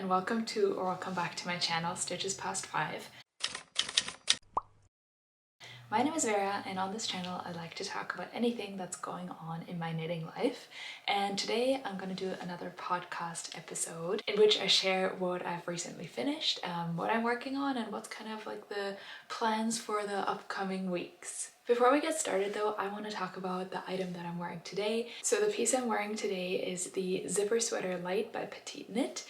and welcome back to my channel, Stitches Past 5. My name is Vera, and on this channel I like to talk about anything that's going on in my knitting life. And today I'm going to do another podcast episode in which I share what I've recently finished, what I'm working on, and what's kind of like the plans for the upcoming weeks. Before we get started though, I want to talk about the item that I'm wearing today. So the piece I'm wearing today is the Zipper Sweater Light by PetiteKnit.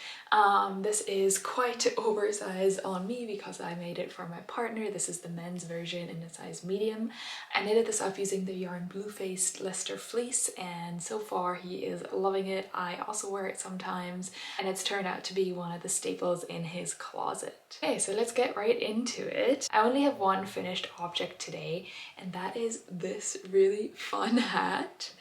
This is quite oversized on me because I made it for my partner. This is the men's version in a size medium. I knitted this up using the yarn Blue Faced Leicester fleece, and so far he is loving it. I also wear it sometimes, and it's turned out to be one of the staples in his closet. Okay, so let's get right into it. I only have one finished object today, and that is this really fun hat.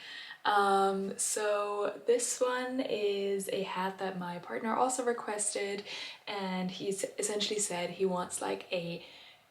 So this one is a hat that my partner also requested, and he's essentially said he wants like a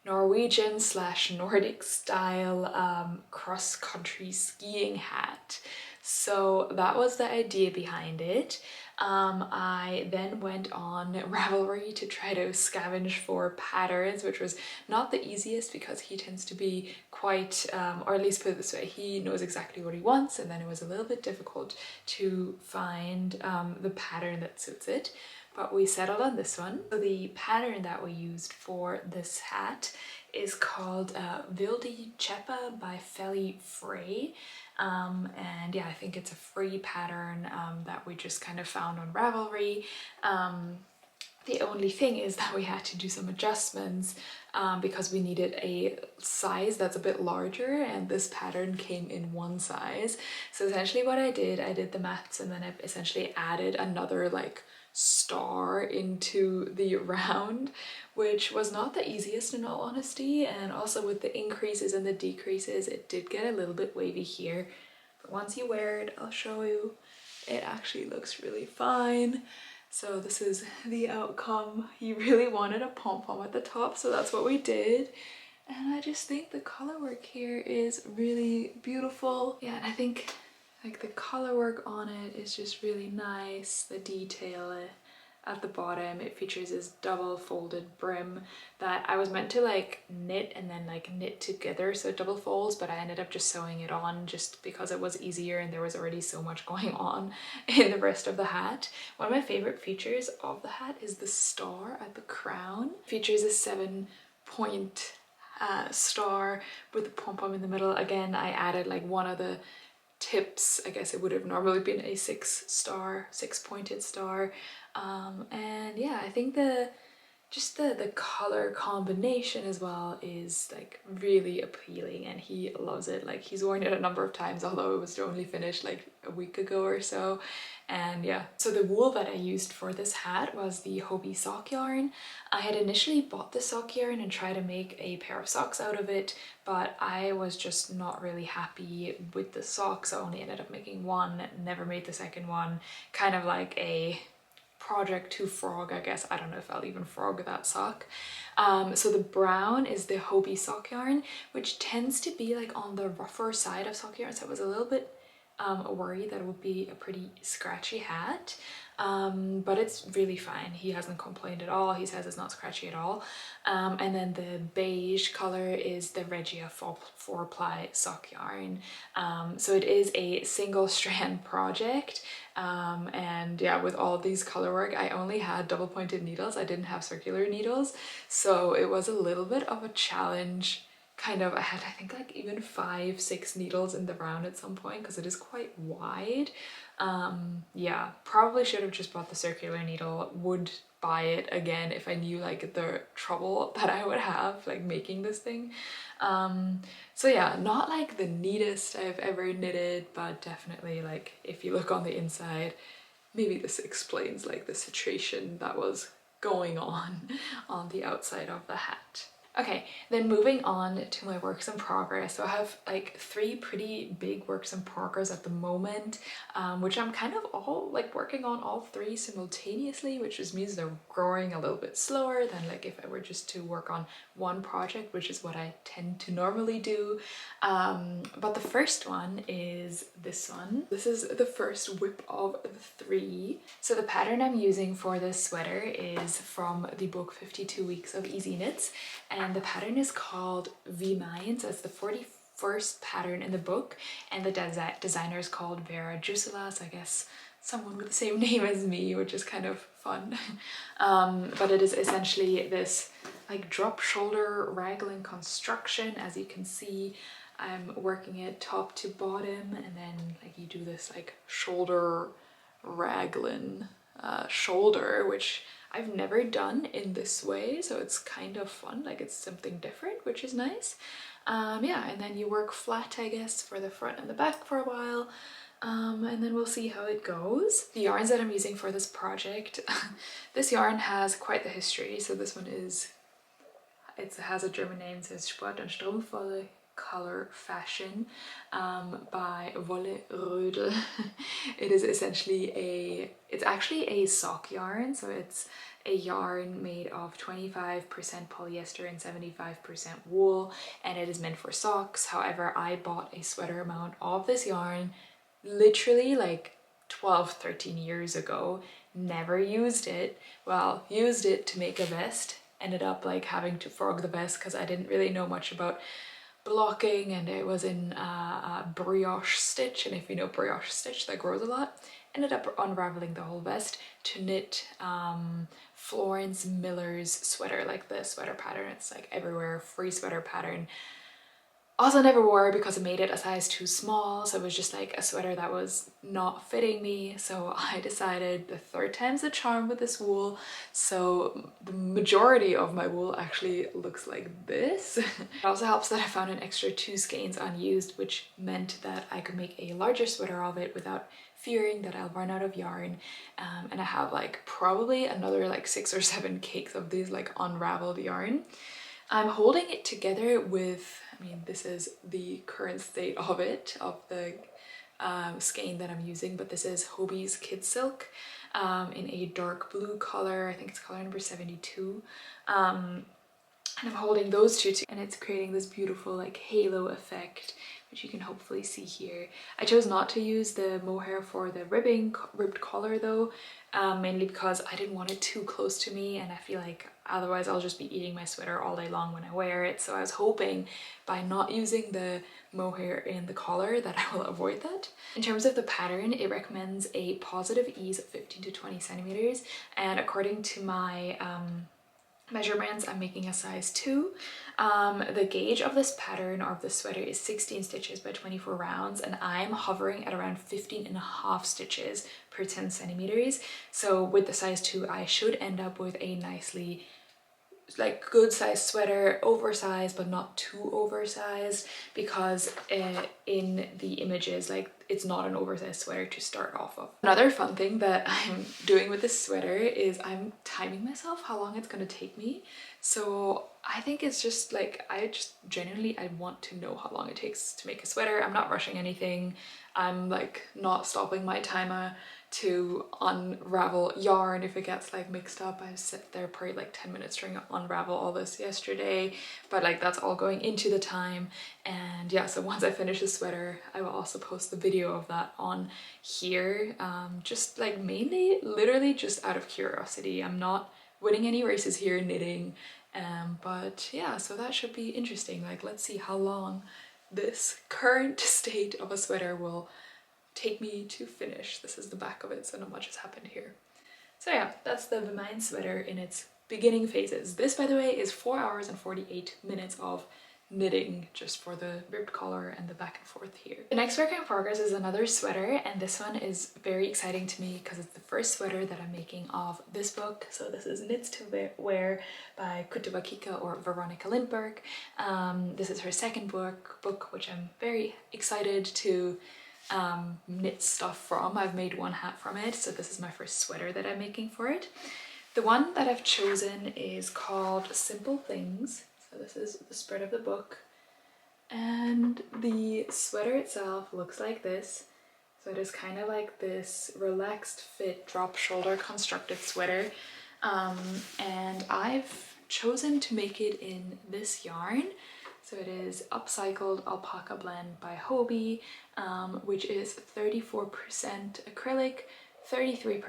Norwegian / Nordic style cross-country skiing hat. So that was the idea behind it. I then went on Ravelry to try to scavenge for patterns, which was not the easiest because he tends to be quite, or at least put it this way, he knows exactly what he wants, and then it was a little bit difficult to find the pattern that suits it. But we settled on this one. So the pattern that we used for this hat is called Wildi Chäppa by felifrey. And yeah, I think it's a free pattern that we just kind of found on Ravelry. The only thing is that we had to do some adjustments because we needed a size that's a bit larger, and this pattern came in one size. So essentially what I did the maths, and then I essentially added another like star into the round, which was not the easiest in all honesty, and also with the increases and the decreases it did get a little bit wavy here, but once you wear it, I'll show you, it actually looks really fine. So this is the outcome. He really wanted a pom-pom at the top, so that's what we did, and I just think the color work here is really beautiful. Yeah, and I think like the color work on it is just really nice. The detail at the bottom, it features this double folded brim that I was meant to like knit and then like knit together, so double folds, but I ended up just sewing it on just because it was easier and there was already so much going on in the rest of the hat. One of my favorite features of the hat is the star at the crown. It features a 7-point star with the pom-pom in the middle. Again, I added like one of the tips. I guess it would have normally been a 6-pointed star. And yeah, I think the color combination as well is like really appealing, and he loves it. Like he's worn it a number of times, although it was only finished like a week ago or so. And yeah, so the wool that I used for this hat was the Hobbii sock yarn. I had initially bought the sock yarn and tried to make a pair of socks out of it, but I was just not really happy with the socks. I only ended up making one, never made the second one. Kind of like a project to frog, I guess. I don't know if I'll even frog that sock. So the brown is the Hobbii sock yarn, which tends to be like on the rougher side of sock yarn, so I was a little bit worried that it would be a pretty scratchy hat, but it's really fine. He hasn't complained at all. He says it's not scratchy at all. And then the beige color is the Regia 4-ply sock yarn. So it is a single strand project, and yeah, with all these color work, I only had double pointed needles. I didn't have circular needles, so it was a little bit of a challenge. Kind of, I had I think like even 5-6 needles in the round at some point because it is quite wide. Yeah, probably should have just bought the circular needle. Would buy it again if I knew like the trouble that I would have like making this thing. So yeah, not like the neatest I've ever knitted, but definitely like if you look on the inside, maybe this explains like the situation that was going on the outside of the hat. Okay, then moving on to my works in progress. So I have like 3 pretty big works in progress at the moment, which I'm kind of all like working on all 3 simultaneously, which just means they're growing a little bit slower than like if I were just to work on one project, which is what I tend to normally do. But the first one is this one. This is the first whip of the 3. So the pattern I'm using for this sweater is from the book 52 Weeks of Easy Knits, and the pattern is called Viimein, so it's the 41st pattern in the book, and the designer is called Veera Juttola, so I guess someone with the same name as me, which is kind of fun. But it is essentially this like drop shoulder raglan construction. As you can see, I'm working it top to bottom, and then like you do this like shoulder raglan shoulder, which I've never done in this way, so it's kind of fun, like it's something different, which is nice. Yeah, and then you work flat, I guess, for the front and the back for a while, and then we'll see how it goes. The yarns that I'm using for this project, this yarn has quite the history. So this one is, it has a German name, it says Sport- und Strumpfwolle color fashion by Wolle Rödel. It is essentially it's actually a sock yarn, so it's a yarn made of 25% polyester and 75% wool, and it is meant for socks. However, I bought a sweater amount of this yarn literally like 12-13 years ago, never used it. Well, used it to make a vest, ended up like having to frog the vest because I didn't really know much about blocking, and it was in a brioche stitch, and if you know brioche stitch, that grows a lot. Ended up unraveling the whole vest to knit Florence Miller's sweater, like the sweater pattern. It's like everywhere, free sweater pattern. Also never wore it because I made it a size too small, so it was just like a sweater that was not fitting me. So I decided the 3rd time's the charm with this wool. So the majority of my wool actually looks like this. It also helps that I found an extra 2 skeins unused, which meant that I could make a larger sweater of it without fearing that I'll run out of yarn. And I have like probably another like 6 or 7 cakes of these like unraveled yarn. I'm holding it together with, I mean, this is the current state of it, of the skein that I'm using, but this is Hobbii Kid Silk in a dark blue color. I think it's color number 72. And I'm holding those two and it's creating this beautiful like halo effect, which you can hopefully see here. I chose not to use the mohair for the ribbed collar though, mainly because I didn't want it too close to me, and I feel like otherwise I'll just be eating my sweater all day long when I wear it. So I was hoping by not using the mohair in the collar that I will avoid that. In terms of the pattern, it recommends a positive ease of 15 to 20 centimeters, and according to my measurements, I'm making a size 2. The gauge of this pattern or of this sweater is 16 stitches by 24 rounds, and I'm hovering at around 15.5 stitches per 10 centimeters. So with the size 2, I should end up with a nicely like good size sweater, oversized but not too oversized, because in the images like it's not an oversized sweater to start off of. Another fun thing that I'm doing with this sweater is I'm timing myself how long it's gonna take me. So I think it's just like, I want to know how long it takes to make a sweater. I'm not rushing anything. I'm like not stopping my timer to unravel yarn if it gets like mixed up. I sit there probably like 10 minutes trying to unravel all this yesterday, but like that's all going into the time. And yeah, so once I finish the sweater, I will also post the video of that on here, just like mainly literally just out of curiosity. I'm not winning any races here knitting, but yeah, so that should be interesting. Like, let's see how long this current state of a sweater will take me to finish. This is the back of it, so not much has happened here. So yeah, that's the Viimein sweater in its beginning phases. This, by the way, is 4 hours and 48 minutes of knitting just for the ribbed collar and the back and forth here. The next work in progress is another sweater, and this one is very exciting to me because it's the first sweater that I'm making of this book. So this is Knits to Wear by Kutovakika or Veronica Lindberg. This is her second book, which I'm very excited to knit stuff from. I've made one hat from it, so this is my first sweater that I'm making for it. The one that I've chosen is called Simple Things. So So this is the spread of the book. And the sweater itself looks like this. So it is kind of like this relaxed fit drop shoulder constructed sweater. And I've chosen to make it in this yarn. So it is Upcycled Alpaca blend by Hobbii, which is 34% acrylic, 33%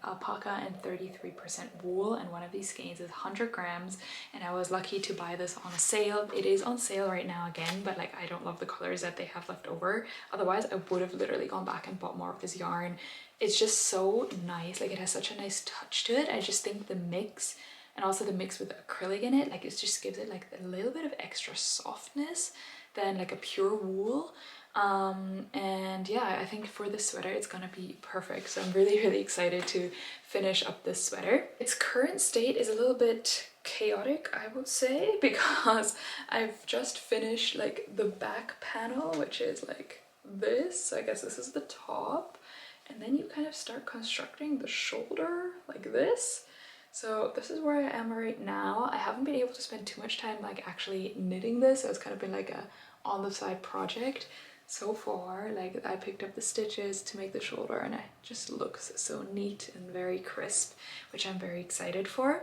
alpaca and 33% wool, and one of these skeins is 100 grams, and I was lucky to buy this on a sale. It is on sale right now again, but like I don't love the colors that they have left over. Otherwise I would have literally gone back and bought more of this yarn. It's just so nice, like it has such a nice touch to it. I just think the mix, and also the mix with acrylic in it, like it just gives it like a little bit of extra softness than like a pure wool. And yeah, I think for this sweater it's gonna be perfect. So I'm really excited to finish up this sweater. Its current state is a little bit chaotic, I would say, because I've just finished like the back panel, which is like this. So I guess this is the top, and then you kind of start constructing the shoulder like this. So this is where I am right now. I haven't been able to spend too much time like actually knitting this, so it's kind of been like a on the side project so far. Like I picked up the stitches to make the shoulder and it just looks so neat and very crisp, which I'm very excited for.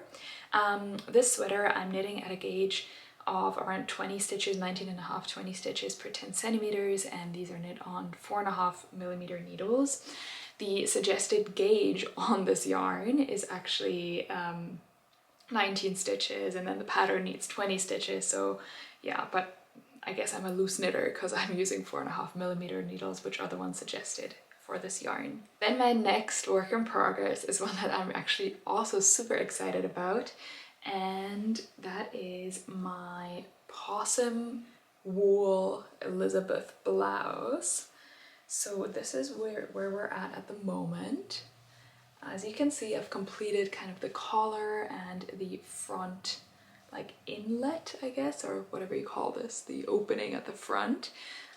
This sweater I'm knitting at a gauge of around 20 stitches, 19.5, 20 stitches per 10 centimeters, and these are knit on 4.5mm needles. The suggested gauge on this yarn is actually 19 stitches, and then the pattern needs 20 stitches. So yeah, but I guess I'm a loose knitter because I'm using 4.5mm needles, which are the ones suggested for this yarn. Then my next work in progress is one that I'm actually also super excited about, and that is my possum wool Elisabeth blouse. So this is where we're at the moment. As you can see, I've completed kind of the collar and the front like inlet, I guess, or whatever you call this, the opening at the front.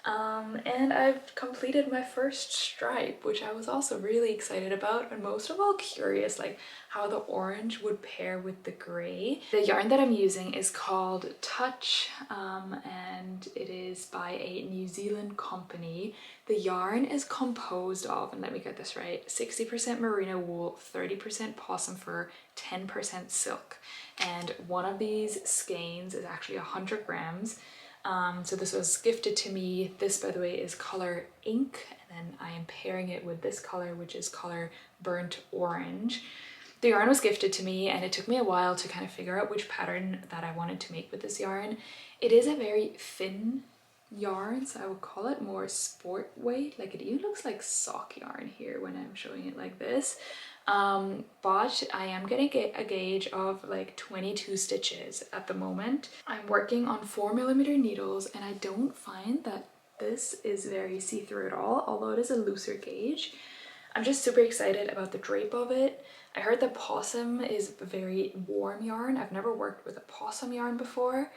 And I've completed my first stripe, which I was also really excited about, and most of all curious like how the orange would pair with the gray. The yarn that I'm using is called Touch, and it is by a New Zealand company. The yarn is composed of, and let me get this right, 60% merino wool, 30% possum fur, 10% silk. And one of these skeins is actually 100 grams. So this was gifted to me. This, by the way, is color ink, and then I am pairing it with this color, which is color burnt orange. The yarn was gifted to me, and it took me a while to kind of figure out which pattern that I wanted to make with this yarn. It is a very thin yarn, so I would call it more sport weight. Like it even looks like sock yarn here when I'm showing it like this. But I am getting a gauge of like 22 stitches at the moment. I'm working on 4mm needles, and I don't find that this is very see-through at all, although it is a looser gauge. I'm just super excited about the drape of it. I heard that possum is a very warm yarn. I've never worked with a possum yarn before.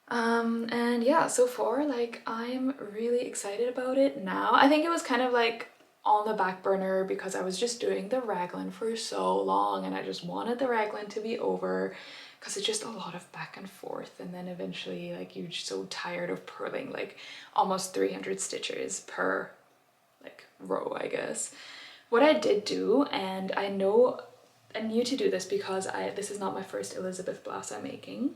And yeah, so far like I'm really excited about it now. I think it was kind of like on the back burner because I was just doing the raglan for so long, and I just wanted the raglan to be over because it's just a lot of back and forth, and then eventually like you're just so tired of purling like almost 300 stitches per like row, I guess. What I did do, and I know I'm new to do this because this is not my first Elisabeth blouse I'm making,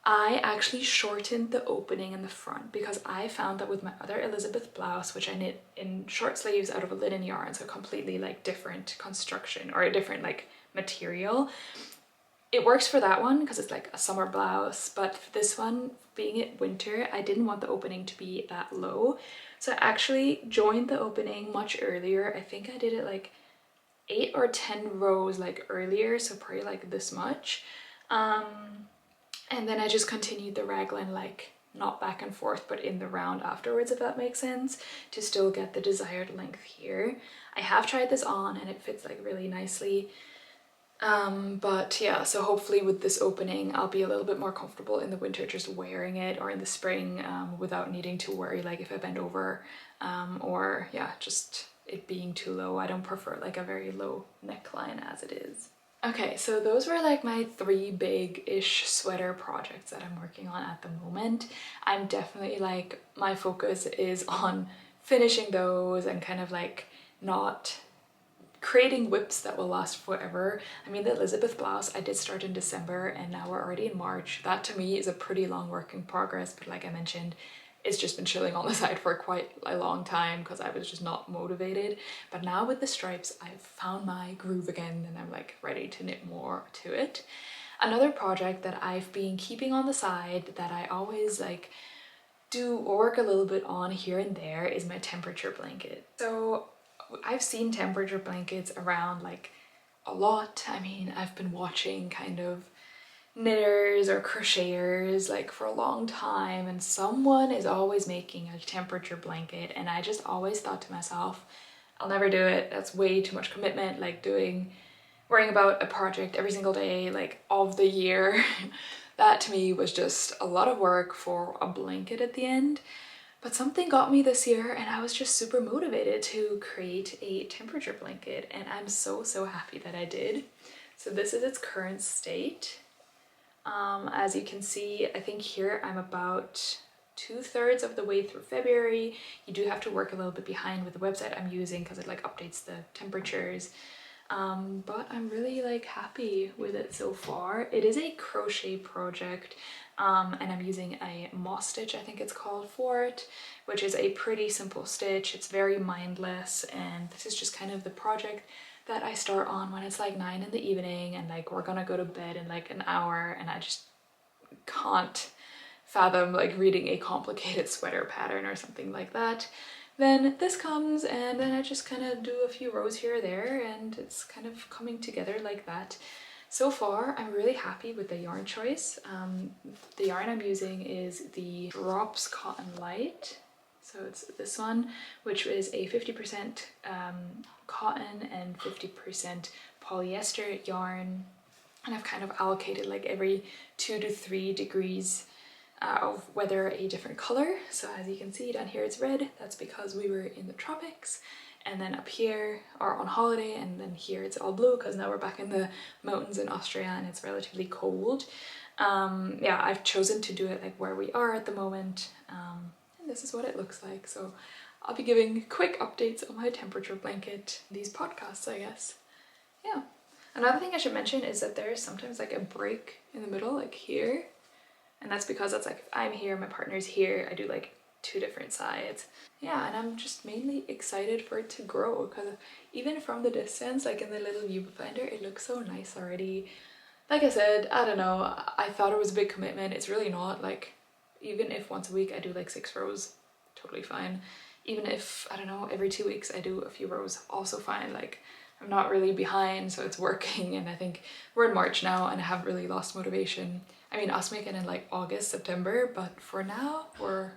I actually shortened the opening in the front because I found that with my other Elisabeth blouse, which I knit in short sleeves out of a linen yarn, so completely like different construction or a different like material, it works for that one because it's like a summer blouse, but for this one, being it winter, I didn't want the opening to be that low. So I actually joined the opening much earlier. I think I did it like 8 or 10 rows like earlier, so probably like this much. And then I just continued the raglan like not back and forth but in the round afterwards, if that makes sense, to still get the desired length here. I have tried this on and it fits like really nicely. But yeah, so hopefully with this opening I'll be a little bit more comfortable in the winter just wearing it, or in the spring without needing to worry like if I bend over or yeah, just it being too low. I don't prefer like a very low neckline as it is. Okay, so those were like my 3 big-ish sweater projects that I'm working on at the moment. I'm definitely like, my focus is on finishing those and kind of like not creating whips that will last forever. I mean, the Elisabeth Blouse I did start in December and now we're already in March. That to me is a pretty long work in progress, but like I mentioned, it's just been chilling on the side for quite a long time because I was just not motivated. But now with the stripes, I've found my groove again and I'm like ready to knit more to it. Another project that I've been keeping on the side that I always like do work a little bit on here and there is my temperature blanket. So I've seen temperature blankets around like a lot. I mean, I've been watching kind of knitters or crocheters like for a long time, and someone is always making a temperature blanket, and I just always thought to myself, I'll never do it. That's way too much commitment, like worrying about a project every single day like of the year. That to me was just a lot of work for a blanket at the end. But something got me this year and I was just super motivated to create a temperature blanket, and I'm so happy that I did. So this is its current state. As you can see, I think here I'm about 2/3 of the way through February. You do have to work a little bit behind with the website I'm using because it like updates the temperatures. But I'm really like happy with it so far. It is a crochet project, and I'm using a moss stitch, I think it's called, for it, which is a pretty simple stitch. It's very mindless, and this is just kind of the project that I start on when it's like 9 in the evening and like we're gonna go to bed in like an hour, and I just can't fathom like reading a complicated sweater pattern or something like that. Then this comes and then I just kind of do a few rows here or there and it's kind of coming together like that. So far, I'm really happy with the yarn choice. The yarn I'm using is the Drops Cotton Light. So it's this one, which is a 50% cotton and 50% polyester yarn. And I've kind of allocated like every 2 to 3 degrees of weather a different color. So as you can see down here it's red. That's because we were in the tropics. And then up here are on holiday, and then here it's all blue because now we're back in the mountains in Austria and it's relatively cold. Yeah, I've chosen to do it like where we are at the moment. And this is what it looks like. So I'll be giving quick updates on my temperature blanket, these podcasts, I guess. Yeah. Another thing I should mention is that there is sometimes like a break in the middle, like here. And that's because that's like, if I'm here, my partner's here, I do like 2 different sides. Yeah, and I'm just mainly excited for it to grow because even from the distance, like in the little viewfinder, it looks so nice already. Like I said, I don't know, I thought it was a big commitment. It's really not. Like, even if once a week I do like 6 rows, totally fine. Even if, I don't know, every 2 weeks I do a few rows, also fine. Like, I'm not really behind, so it's working. And I think we're in March now and I haven't really lost motivation. I mean, us making in like August, September, but for now we're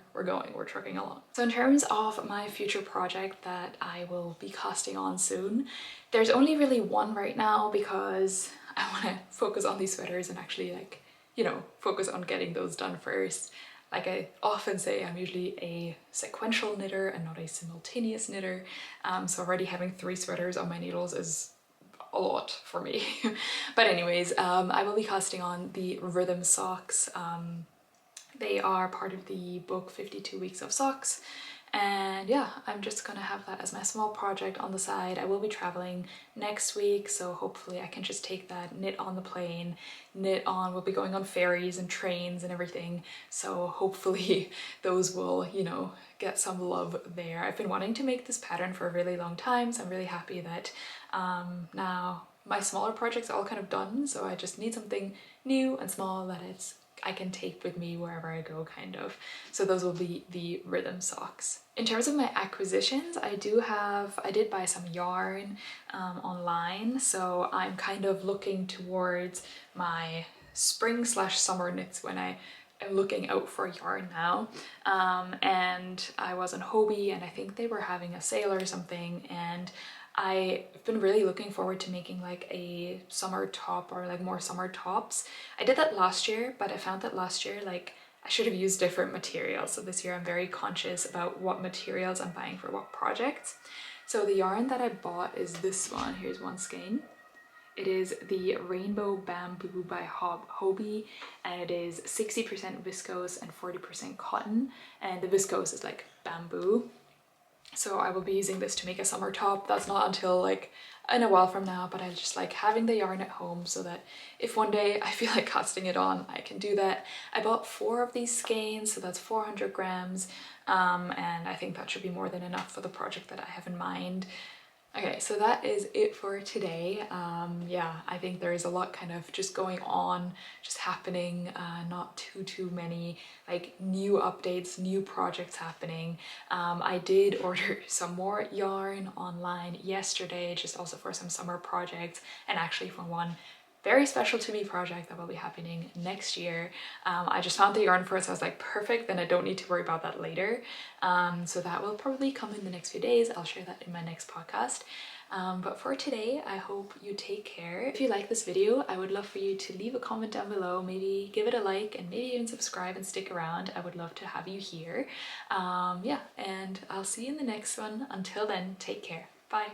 trucking along. So in terms of my future project that I will be casting on soon, there's only really one right now because I want to focus on these sweaters and actually like, you know, focus on getting those done first. Like I often say, I'm usually a sequential knitter and not a simultaneous knitter. So already having 3 sweaters on my needles is a lot for me. But anyways, I will be casting on the rhythm socks. They are part of the book 52 Weeks of Socks. And yeah, I'm just gonna have that as my small project on the side. I will be traveling next week, so hopefully I can just take that, knit on the plane, we'll be going on ferries and trains and everything. So hopefully those will, you know, get some love there. I've been wanting to make this pattern for a really long time, so I'm really happy that now my smaller projects are all kind of done, so I just need something new and small that I can take with me wherever I go, kind of. So those will be the rhythm socks. In terms of my acquisitions, I did buy some yarn online, so I'm kind of looking towards my spring/summer knits when I am looking out for yarn now. And I was on Hobbii and I think they were having a sale or something, and I've been really looking forward to making like a summer top or like more summer tops. I did that last year, but I found that last year like I should have used different materials. So this year I'm very conscious about what materials I'm buying for what projects. So the yarn that I bought is this one. Here's one skein. It is the Rainbow Bamboo by Hobbii, and it is 60% viscose and 40% cotton, and the viscose is like bamboo. So I will be using this to make a summer top. That's not until like in a while from now, but I just like having the yarn at home so that if one day I feel like casting it on, I can do that. I bought 4 of these skeins, so that's 400 grams, and I think that should be more than enough for the project that I have in mind. Okay, so that is it for today. Yeah, I think there is a lot kind of just going on, just happening, not too many like new updates, new projects happening. I did order some more yarn online yesterday, just also for some summer projects, and actually for one very special to me project that will be happening next year. I just found the yarn for it, so I was like, perfect, then I don't need to worry about that later. So that will probably come in the next few days. I'll share that in my next podcast. But for today, I hope you take care. If you like this video, I would love for you to leave a comment down below, maybe give it a like, and maybe even subscribe and stick around. I would love to have you here. Yeah, and I'll see you in the next one. Until then, take care. Bye.